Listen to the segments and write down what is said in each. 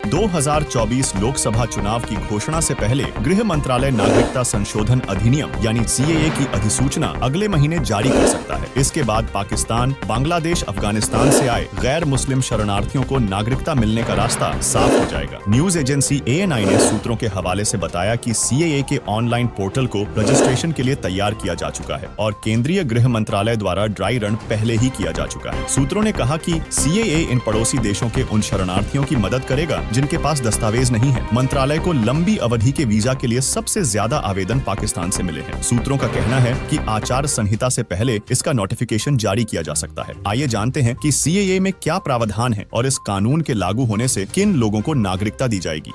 2024 लोकसभा चुनाव की घोषणा से पहले गृह मंत्रालय नागरिकता संशोधन अधिनियम यानी CAA की अधिसूचना अगले महीने जारी कर सकता है। इसके बाद पाकिस्तान, बांग्लादेश, अफगानिस्तान से आए गैर मुस्लिम शरणार्थियों को नागरिकता मिलने का रास्ता साफ हो जाएगा। न्यूज एजेंसी ANI ने सूत्रों के हवाले से बताया कि CAA के ऑनलाइन पोर्टल को रजिस्ट्रेशन के लिए तैयार किया जा चुका है और केंद्रीय गृह मंत्रालय द्वारा ड्राई रन पहले ही किया जा चुका है। सूत्रों ने कहा कि CAA इन पड़ोसी देशों के उन शरणार्थियों की मदद करेगा जिनके पास दस्तावेज नहीं है। मंत्रालय को लंबी अवधि के वीजा के लिए सबसे ज्यादा आवेदन पाकिस्तान से मिले हैं। सूत्रों का कहना है कि आचार संहिता से पहले इसका नोटिफिकेशन जारी किया जा सकता है। आइए जानते हैं कि CAA में क्या प्रावधान है और इस कानून के लागू होने से किन लोगों को नागरिकता दी जाएगी।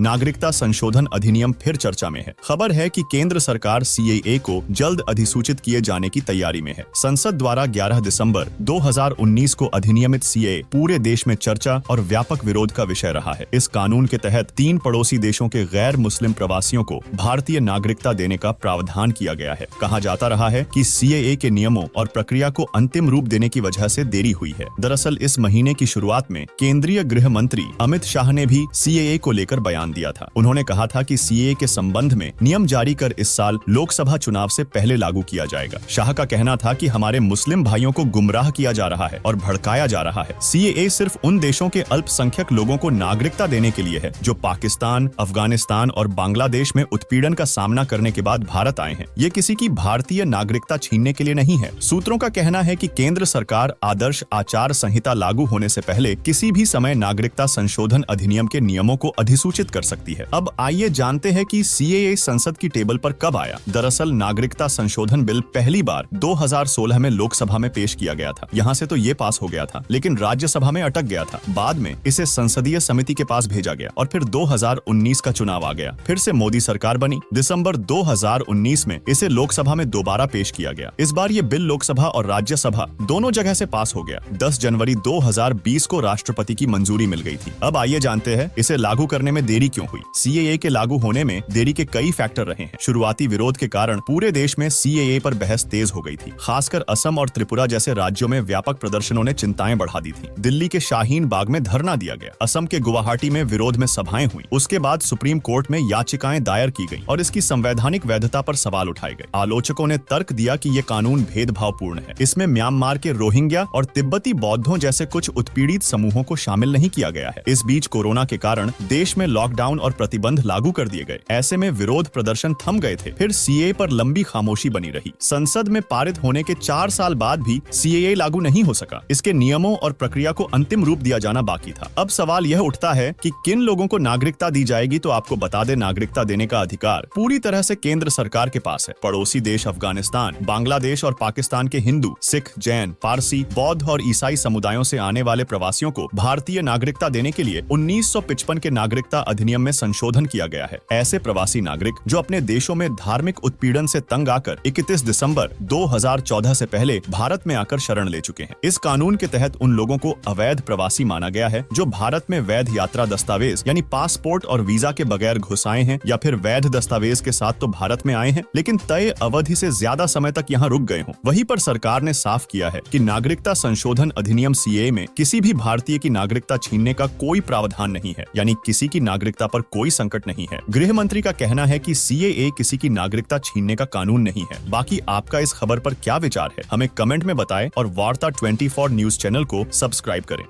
नागरिकता संशोधन अधिनियम फिर चर्चा में है। खबर है कि केंद्र सरकार CAA को जल्द अधिसूचित किए जाने की तैयारी में है। संसद द्वारा 11 दिसंबर 2019 को अधिनियमित CAA पूरे देश में चर्चा और व्यापक विरोध का विषय रहा है। इस कानून के तहत 3 पड़ोसी देशों के गैर मुस्लिम प्रवासियों को भारतीय नागरिकता देने का प्रावधान किया गया है। कहा जाता रहा है कि CAA के नियमों और प्रक्रिया को अंतिम रूप देने की वजह से देरी हुई है। दरअसल इस महीने की शुरुआत में केंद्रीय गृह मंत्री अमित शाह ने भी CAA को लेकर बयान दिया था। उन्होंने कहा था कि CAA के संबंध में नियम जारी कर इस साल लोकसभा चुनाव से पहले लागू किया जाएगा। शाह का कहना था कि हमारे मुस्लिम भाइयों को गुमराह किया जा रहा है और भड़काया जा रहा है। CAA सिर्फ उन देशों के अल्पसंख्यक लोगों को नागरिकता देने के लिए है जो पाकिस्तान, अफगानिस्तान और बांग्लादेश में उत्पीड़न का सामना करने के बाद भारत आए हैं। ये किसी की भारतीय नागरिकता छीनने के लिए नहीं है। सूत्रों का कहना है कि केंद्र सरकार आदर्श आचार संहिता लागू होने से पहले किसी भी समय नागरिकता संशोधन अधिनियम के नियमों को अधिसूचित कर सकती है। अब आइए जानते हैं कि CAA संसद की टेबल पर कब आया। दरअसल नागरिकता संशोधन बिल पहली बार 2016 में लोकसभा में पेश किया गया था। यहाँ से तो ये पास हो गया था, लेकिन राज्यसभा में अटक गया था। बाद में इसे संसदीय समिति के पास भेजा गया और फिर 2019 का चुनाव आ गया। फिर से मोदी सरकार बनी। दिसंबर 2019 में इसे लोकसभा में दोबारा पेश किया गया। इस बार ये बिल लोकसभा और राज्यसभा दोनों जगह से पास हो गया। 10 जनवरी 2020 को राष्ट्रपति की मंजूरी मिल गई थी। अब आइए जानते हैं इसे लागू करने में देरी क्यों हुई। CAA के लागू होने में देरी के कई फैक्टर रहे हैं। शुरुआती विरोध के कारण पूरे देश में CAA पर बहस तेज हो गई थी। खासकर असम और त्रिपुरा जैसे राज्यों में व्यापक प्रदर्शनों ने चिंताएं बढ़ा दी थी। दिल्ली के शाहीन बाग में धरना दिया गया। असम के गुवाहाटी में विरोध में सभाएं हुई। उसके बाद सुप्रीम कोर्ट में याचिकाएं दायर की गईं और इसकी संवैधानिक वैधता पर सवाल उठाए गए। आलोचकों ने तर्क दिया कि ये कानून भेदभावपूर्ण है। इसमें म्यांमार के रोहिंग्या और तिब्बती बौद्धों जैसे कुछ उत्पीड़ित समूहों को शामिल नहीं किया गया है। इस बीच कोरोना के कारण देश में लॉकडाउन और प्रतिबंध लागू कर दिए गए। ऐसे में विरोध प्रदर्शन थम गए थे। फिर CAA पर लंबी खामोशी बनी रही। संसद में पारित होने के 4 साल बाद भी CAA लागू नहीं हो सका। इसके नियमों और प्रक्रिया को अंतिम रूप दिया जाना बाकी था। अब सवाल यह उठता है कि किन लोगों को नागरिकता दी जाएगी। तो आपको बता दें, नागरिकता देने का अधिकार पूरी तरह से केंद्र सरकार के पास है। पड़ोसी देश अफगानिस्तान, बांग्लादेश और पाकिस्तान के हिंदू, सिख, जैन, पारसी, बौद्ध और ईसाई समुदायों से आने वाले प्रवासियों को भारतीय नागरिकता देने के लिए 1955 के नागरिकता अधिनियम में संशोधन किया गया है। ऐसे प्रवासी नागरिक जो अपने देशों में धार्मिक उत्पीड़न से तंग आकर 31 दिसंबर 2014 से पहले भारत में आकर शरण ले चुके हैं। इस कानून के तहत उन लोगों को अवैध प्रवासी माना गया है जो भारत में वैध यात्रा दस्तावेज यानी पासपोर्ट और वीजा के बगैर घुस आए हैं या फिर वैध दस्तावेज के साथ तो भारत में आए हैं लेकिन तय अवधि से ज्यादा समय तक यहाँ रुक गए हों। वहीं पर सरकार ने साफ किया है कि नागरिकता संशोधन अधिनियम CAA में किसी भी भारतीय की नागरिकता छीनने का कोई प्रावधान नहीं है, यानी किसी की नागरिकता पर कोई संकट नहीं है। गृह मंत्री का कहना है कि CAA किसी की नागरिकता छीनने का कानून नहीं है। बाकी आपका इस खबर पर क्या विचार है, हमें कमेंट में बताएं और वार्ता 24 न्यूज चैनल को सब्सक्राइब करें।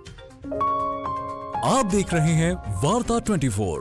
आप देख रहे हैं वार्ता 24।